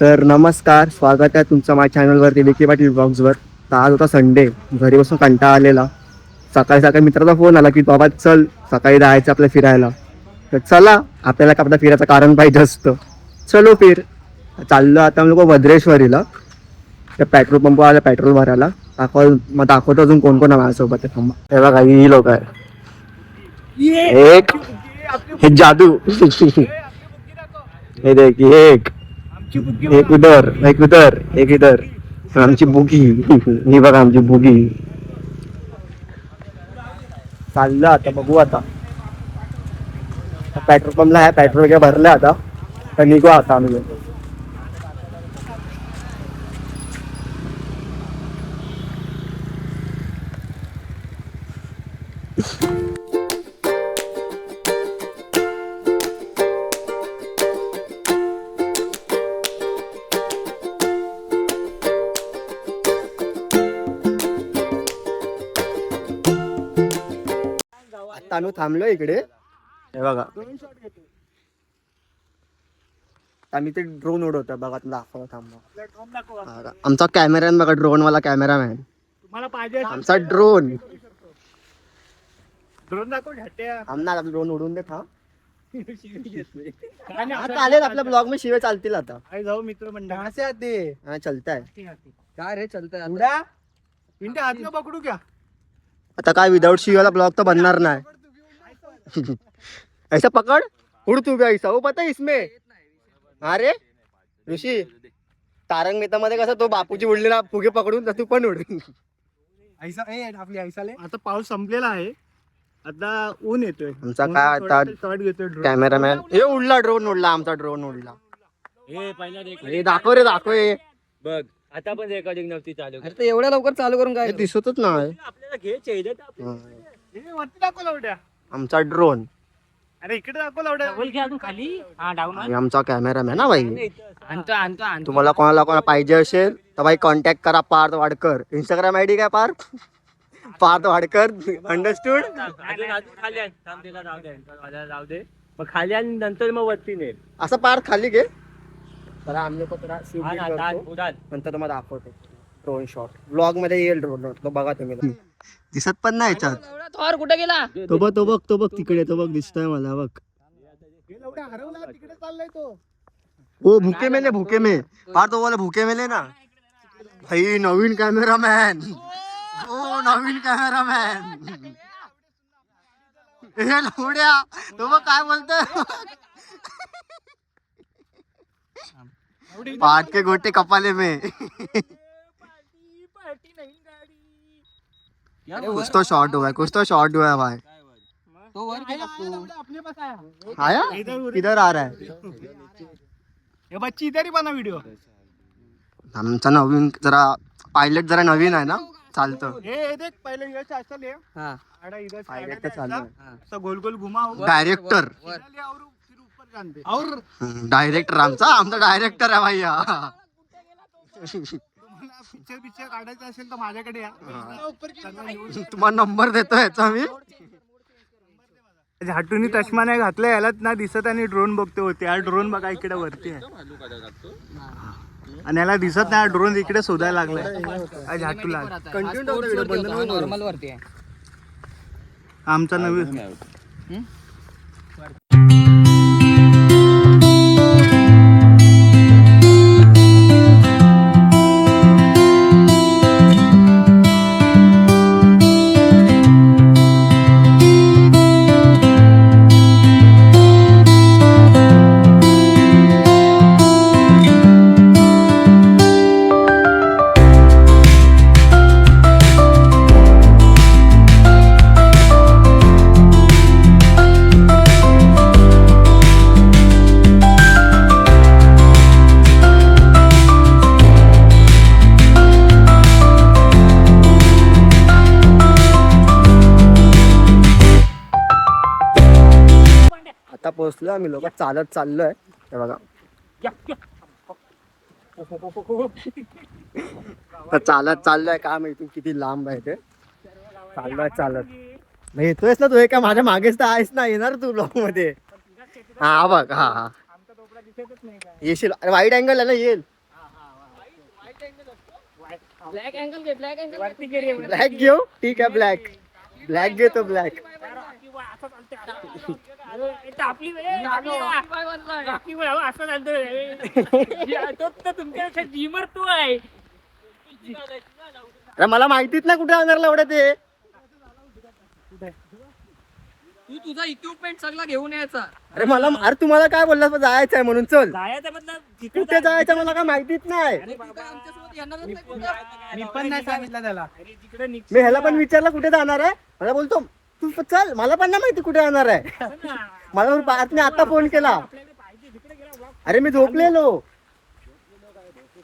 तर नमस्कार, स्वागत आहे तुमचं माझ्या चॅनलवरती विकी पाटील ब्लॉग्सवर. तर आज होता संडे, घरी बसून कंटाळा आलेला. सकाळी सकाळी मित्राचा फोन आला की बाबा चल सकाळी जायचं आपल्या फिरायला. तर चला, आपल्याला आपल्या फिरायचं कारण पाहिजे असतं. चलो फिर. चाललो आता आम्ही लोक भद्रेश्वरीला. त्या पेट्रोल पंपवर आला पेट्रोल भरायला. मग दाखवतो अजून कोण कोण आहे माझ्यासोबत. हे बघा ही लोक आहे. एक हे जादू हे देख एक उधर एक इधर आमची बुगी. ही बघा आमची बुगी. चाललं आता बघू. आता पेट्रोल पंपला आहे, पेट्रोल वगैरे भरलं आता. तर निघू आता आम्ही लोक. आता आम्ही थांबलो इकडे. हे बघा आम्ही ते ड्रोन उडवतोय बघा. दाखवा थांबा. आमचा कॅमेरामॅन बघा, ड्रोन वाला कॅमेरामॅन. तुम्हाला पाहिजे आमचा ड्रोन ड्रोन दाखव घाट्या. आमना ड्रोन उडून दे. आता आले आपल्या ब्लॉग मध्ये शिवे चालतील आता. आई जाऊ मित्र मंडळ असे आते हा चलताय. काय रे चलताय उडा पिंटे हात न पकडू क्या. आता काय विदाउट शिवेला ब्लॉग तर बनणार नाही. ऐसा पकड उड़ तू भी ऐसा. वो पता है इसमें अरे ऋषी तारंग मेहता मध्ये कसं तो बापूजी उडलेला फुगे पकडून तू पण उड. ऐसा आपली ऐसाले. आता पाऊस संपलेला आहे, आता ऊन येतोय. आमचा काय आता शॉट घेतोय कॅमेरामॅन. हे उडला ड्रोन उडला आमचा ड्रोन उडला. हे दाखव रे दाखव. हे बघ आता पण रेकॉर्डिंग नव्हती चालू. अरे एवढ्या लवकर चालू करून काय दिसतच नाही. आपल्याला घे चेहरे वरती दाखव लावड्या. आमचा ड्रोन. अरे इकडे दाखव लावड्या. खाली हा डाऊन आणि आमचा कॅमेरामॅन ना भाई. आणतो तुम्हाला कोणाला पाहिजे असेल तर भाई कॉन्टॅक्ट करा. पार्थ वाडकर. इंस्टाग्राम आयडी काय पार्थ वाडकर अंडरस्टूड. खाली आण. थांब तिला जाऊ दे मग खाली आणि नंतर मग वरती ने. असं पार्थ खाली घे. तर आम्ही नंतर तुम्हाला दाखवतो ड्रोन शॉट. ब्लॉग मध्ये येईल ड्रोन. तो बघा तुम्ही. दिसत पण नाही याच्यात. थॉर कुठे गेला. तो बघ तिकडे. तो बघ दिसतोय मला बघ. हरवला तिकडे चाललाय तो. ओ भुके मेले पार तो बोला भुके मेले ना भाई. नवीन कॅमेरामॅन. ओ नवीन कॅमेरामॅन. हे लवड्या तो बघ काय बोलतोय. पाट के गोटे कपाले में. कुछ तो शॉर्ट हुआ है भाई. तो वर गेला अपने पास आया किधर आ रहा है. हे बच्ची इधर ही बना व्हिडिओ. आमचा नवीन जरा पायलट जरा नवीन आहे ना, चालतं. हे देख पहिले ये चाचा ले. हां आड़ा इधर पायलट तर चालू आहे. ऐसा गोल गोल घुमाओ. डायरेक्टर और फिर ऊपर जाते और डायरेक्टर आमचा डायरेक्टर आहे भैया. पिक्चर काढायचं असेल तर माझ्याकडे या. तुम्हाला नंबर देतो याचा मी. झाटूनी चष्मा नाही घातला, यालाच ना दिसत आणि ड्रोन बघते होते. हा ड्रोन बघा इकडे वरती आहे आणि याला दिसत नाही. ड्रोन इकडे शोधायला लागलाय झाटूला. नॉर्मल वरती आहे आमचा नवीन आता पोहोचलो आम्ही लोक. चालत चाललोय. हे बघा तर चाललोय. काय माहिती किती लांब आहे ते. चालत येतोयस ना तू. हे काय माझ्या मागेच तर आहेस ना. येणार तू ब्लॉग मध्ये. हा बघ. हा येशील. अरे वाईट अँगल आहे ना. येईल ब्लॅक अँगल घे, ब्लॅक अँगल वरती घे रे. ब्लॅक घेऊ ठीक आहे ब्लॅक घेतो ब्लॅक आपली असं चालतं तुमच्यापेक्षा जिमर तू आहे. अरे मला माहितीच ना कुठे जाणार एवढं ते. तू तुझा इक्विपमेंट सगळा घेऊन यायचा. अरे तुम्हाला काय बोलला जायचं आहे म्हणून चल. जायचं मतलब कुठे जायचं मला काय माहितीच नाही. अरे तू काय आमच्यासोबत येणारच नाही कुठं. मी पण नाही सांगितलं त्याला. तिकडे निघ मी ह्याला पण विचारलं कुठे जाणार आहे मला बोलतो तू चल मला पण नाही माहिती कुठे जाणार आहे. मला बातमी आता फोन केला. अरे मी झोपलेलो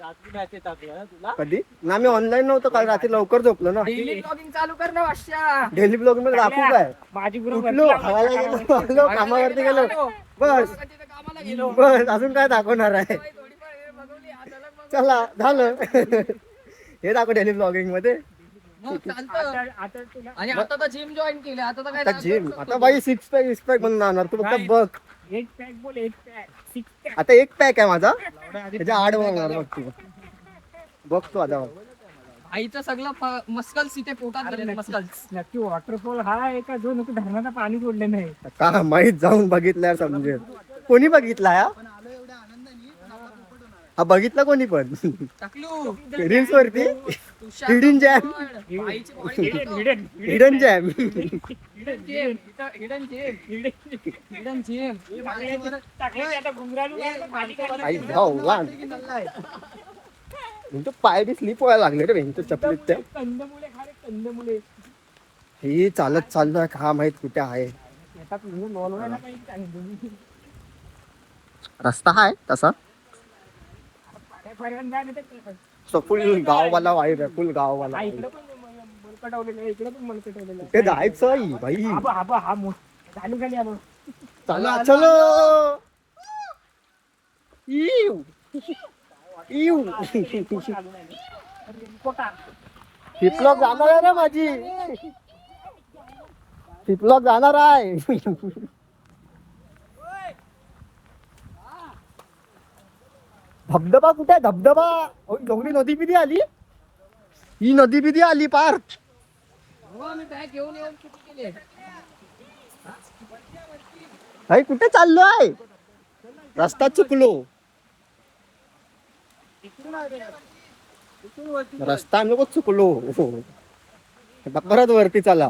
रात्री मॅसेज टाकला ना तुला. कधी ना मी ऑनलाईन नव्हतो काल रात्री लवकर झोपलो ना. डेली ब्लॉगिंग चालू कर ना वाश्या. डेली ब्लॉग मध्ये दाखवू काय माझी उठलो हवाला गेलो आलो, कामावरती गेलो बस तिथे कामाला गेलो. बस अजून काय दाखवणार आहे. थोडीफार हे बघवली, आता लग बघ. चला झालं हे दाखव डेली ब्लॉगिंग मध्ये. मग चालतं. आता तुला आणि आता तर जिम जॉईन केली, आता तर काय आता जिम आता बाई सिक्स पॅक म्हणून आणणार तू फक्त बघ. एक पॅक बोल, एक पॅक 6 पॅक. आता एक पॅक आहे माझा त्याच्या आड बघणार बघ तू बघतो आता. आईचं सगळं मस्कल्स इथे पोटात गेले मस्कल्स. नक्की वॉटरफॉल हा आहे का जो नुकतं धरणाचं पाणी सोडलं नाही. का माहित जाऊन बघितल्यावर समजेल. कोणी बघितला हा बघितला कोणी पण टाकलू रील्स वरती. हिडन जॅम आईची body hidden jam hidden gym, hidden gym, hidden gym. आता घुंगरालू पाणी काढलं. आई भाऊ लहान तो पाय बी स्लिप व्हायला लागले रे तो चपलीत त्या. कंदमुळे खा रे, कंदमुळे. हे चालत चाललोय का माहित कुठे आहे. आता तुझं नॉनव्हेज काही सांगितलं. रस्ता आहे तसा पर्यंत जा नाही तर सो फुल गाववाला वाईब आहे फुल गाववाला हा, vibe. इकडं पण मनकटवलेलं आहे, इकडं पण मनकटवलेलं आहे. ते जायचं आई, भाई हा चालू खाली आलो. चला चलो इव इव हिपलॉक जाणार आहे रे माझी. हिपलॉक जाणार आहे. धबधबा कुठे आहे धबधबा. एवढी नदी बिधी आली. ही नदी बिधी आली पार. हो, मी बॅग घेऊन येऊन किती केले. भाई कुठे चाललोय. रस्ता चुकलो. रस्ता आम्ही लोक चुकलो. आता परत वरती चला.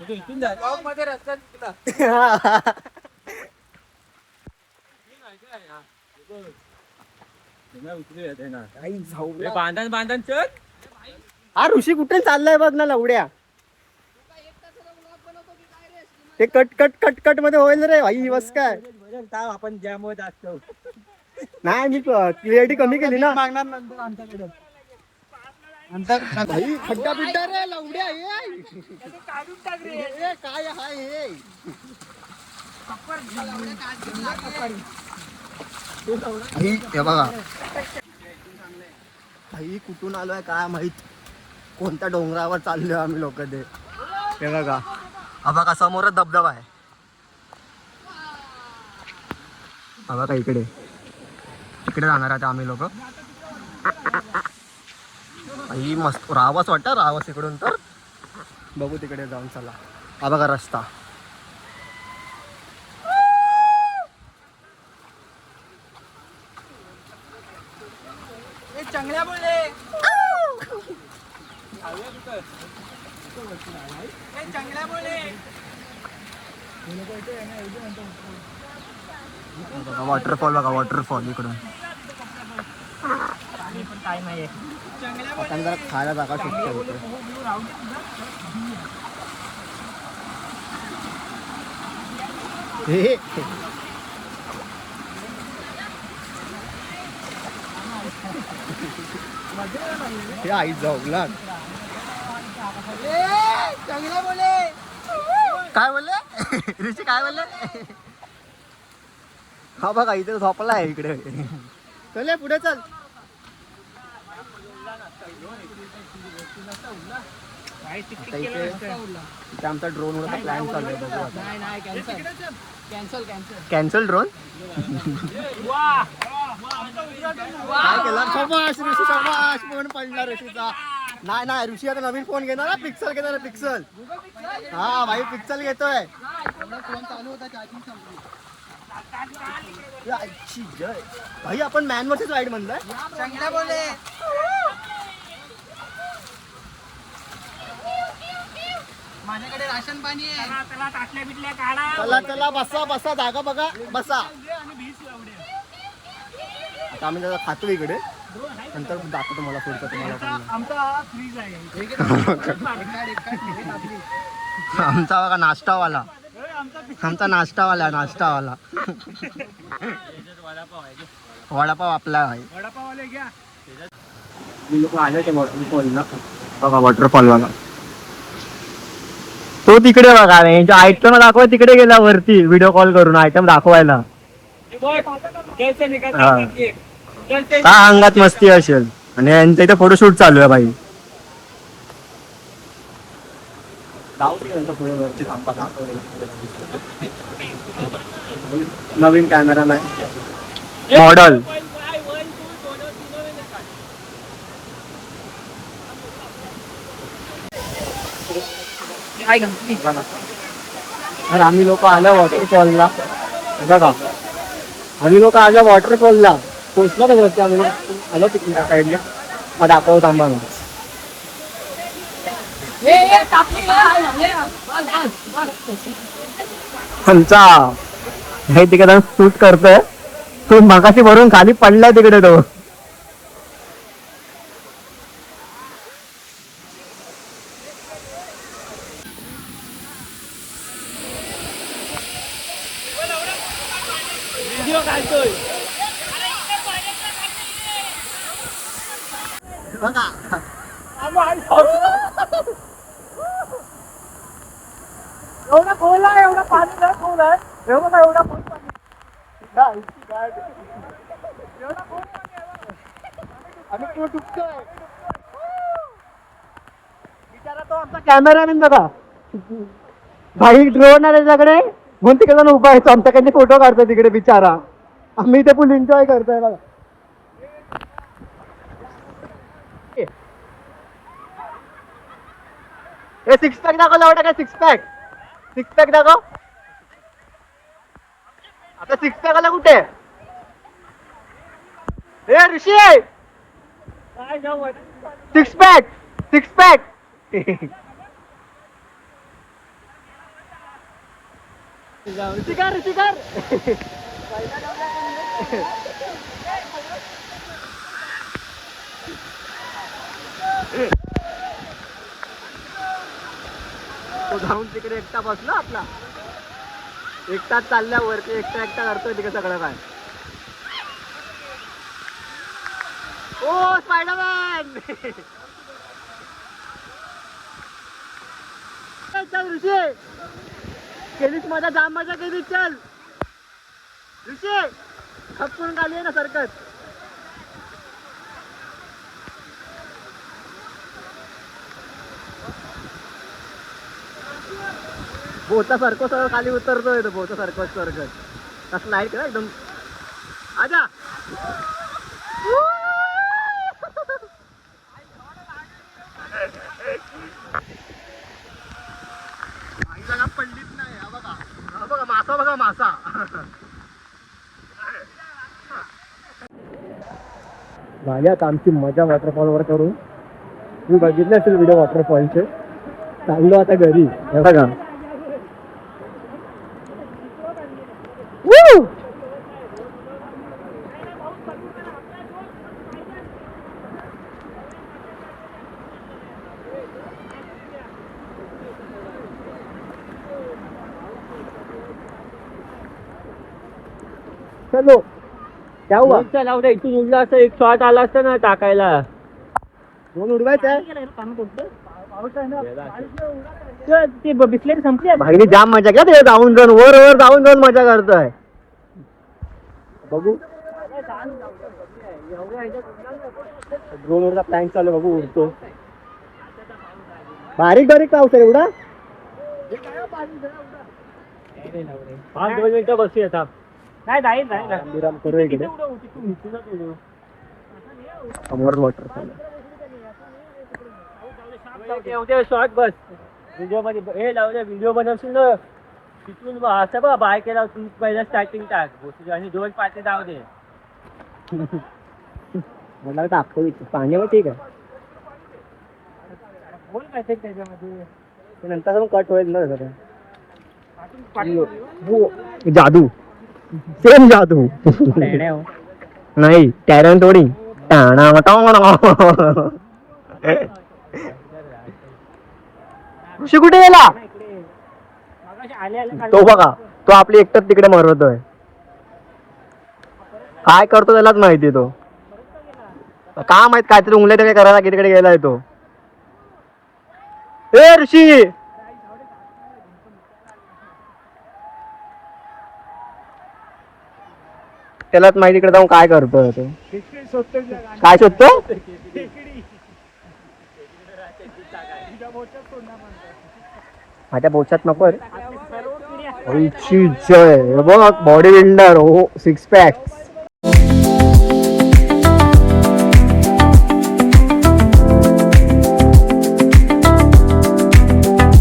ब्लॉग मध्ये रस्ता चुकला. बांधण चल. हा ऋषी कुठे चाललाय बघ ना लवड्या. ते कट कट कट कट मध्ये होईल रे भाई बस काय. आपण जॅम असतो. नाही मी क्लिअरिटी कमी केली ना. मागणार नंतर आमच्याकडे. भाई खड्डा बिड्डा रे लवड्या हे. काढून टाक रे. हे काय हाय हे. भाई हे बघा भाई कुठून आलोय काय माहित. कोणत्या डोंगरावर चाललोय आम्ही लोक ते. हे बघा हा बघा समोरच धबधबा आहे. हा बघा इकडे इकडे जाणार आता आम्ही लोक. ही मस्त रावस वाटतं रावस इकडून तर बघू तिकडे जाऊन चला. हा बघा रस्ता. चांगल्या बोलले चांगल्या बोलले. वॉटरफॉल बघा वॉटरफॉल इकडून. पण काय नाहीये. आता जरा खायला जागा शोधतो इकडे. हे हे आई झोपला. चांगल्या बोले. काय बोलले ऋषी काय बोलले. हा बघा इथे झोपला आहे इकडे. चल पुढे चल. आता इथे आमचा ड्रोन उडवचा प्लॅन चालू आहे, बघू आता. नाही नाही cancel cancel cancel cancel drone काय केलं? शाबाश ऋषी, शाबाश. फोन पडला ऋषीचा. नाही नाही, ऋषी आता नवीन फोन घेणार, पिक्सल घेणार, पिक्सल. हा भाई, पिक्सल घेतोय. फोन चालू होता चार्जिंग संपली. आईची जय. भाई आपण मॅन वर्सेस वाईड म्हणलाय. चांगला बोले माझ्याकडे राशन पाणी आहे. चला चला, बसा बसा, जागा बघा, बसा. आता आम्ही जरा खातो इकडे, नंतर दाखवतो तुम्हाला पुढचं तुम्हाला. आमचा फ्रीज आहे. आमचा बघा नाश्तावाला, आमचा नाश्तावाला, नाश्तावाला. वडापाव आपला आहे. वडापाववाले घ्या. लोक आले ते वॉटरफॉलला बघा, वॉटरफॉल बघा तो तिकडे बघा. आयटम दाखवा, तिकडे गेला वरती व्हिडिओ कॉल करून आयटम दाखवायला. हा अंगात मस्ती असेल. आणि यांच्या इथे फोटोशूट चालू आहे भाई. नवीन कॅमेरा नाही, मॉडल. काय गमती अरे आम्ही लोक आलो वॉटरफॉलला बघा. आम्ही लोक आलो वॉटरफॉलला, पोचलो का वरती आम्ही आलो तिकडे साईडला. मग दाखव थांबा ना. आमचा हे तिकडे शूट करतोय. तो मगाशी भरून खाली पडलाय तिकडे तो. बघा एवढा खोल आहे, एवढा पाणी नाही खोल आहे. एवढा काय, एवढा खोल पाणी. एवढा खोल पाणी आहे. आम्ही तो डुबतोय. बिचारा तो आमचा कॅमेरामॅन बघा. भाई ड्रोन आहे त्याच्याकडे, म्हणून तिकडे जाऊन उभा आहे तो. आमच्याकडे फोटो काढतोय तिकडे बिचारा. आम्ही इथे फुल एन्जॉय करतोय बघा. हे सिक्स पॅक दाखव, एवढा काय सिक्स पॅक. सिक्स पॅक दाखव. आता सिक्स पॅक आला कुठे? हे ऋषी, सिक्स पॅक, सिक्स पॅक. ऋषिकार, ऋषिकार. तो जाऊन तिकडे एकटा बसला आपला. एकटाच चालल्यावरती एकटा एकटा करतोय तिकडे सगळं काय. ओ स्पायडरमॅन. चल ऋषी, केलीस मजा, जाम मजा केली. चल ऋषी, खपून खाली आहे ना सरकत. बोचा सारखं सगळं खाली उतरतोय तो. बोचा सारखं सरकत कसं लाईट करा एकदम. आजा पडलीच नाही. हा बघा, हा बघा मासा, बघा मासा. झाली आता आमची मजा वॉटरफॉलवर करून. मी बघितले असेल व्हिडिओ वॉटरफॉलचे. चाललो आता घरी. हे बघा चलो. क्या हुआ? लावू दे. इथून उडला असं एक शॉट आला असता ना टाकायला. दोन उडवायचं आहे. ते बिस्लेरी संपली. भाईने जाम मजा घ्या. ते जाऊन जाऊन वर वर जाऊन जाऊन मजा करतोय. बघू ड्रोन वरचा प्लॅन चालू आहे, बघू उडतो. बारीक बारीक पाऊस आहे एवढा. 5-2 मिनिटं बसूया थांब. नाही जाईल नाही विराम करू इकडे. समोर वॉटर उद्या शॉर्ट बस व्हिडिओ मध्ये हे लावले व्हिडिओ बनवशील ना तिथून असं बघ बाय केला तू पहिला स्टार्टिंग टाक आणि 2 पाते जाऊ दे. मला टाकतो पाणी मग ठीक आहे. बोल काय त्याच्यामध्ये ते नंतर मग कट होईल ना जरा. जादू सेम जादू नाही टॅरन थोडी ऋषी कुठे गेला. तो बघा तो आपली एकटच तिकडे मरवतोय. काय करतो त्यालाच माहिती. तो का माहित काहीतरी उंगले तरी करायला तिकडे गेलाय तो. ए ऋषी त्यालाच माहिती इकडे जाऊन काय करतोय तो. काय शोधतो. माझ्या बोचात नको रे. बॉडी बिल्डर हो 6 पॅक.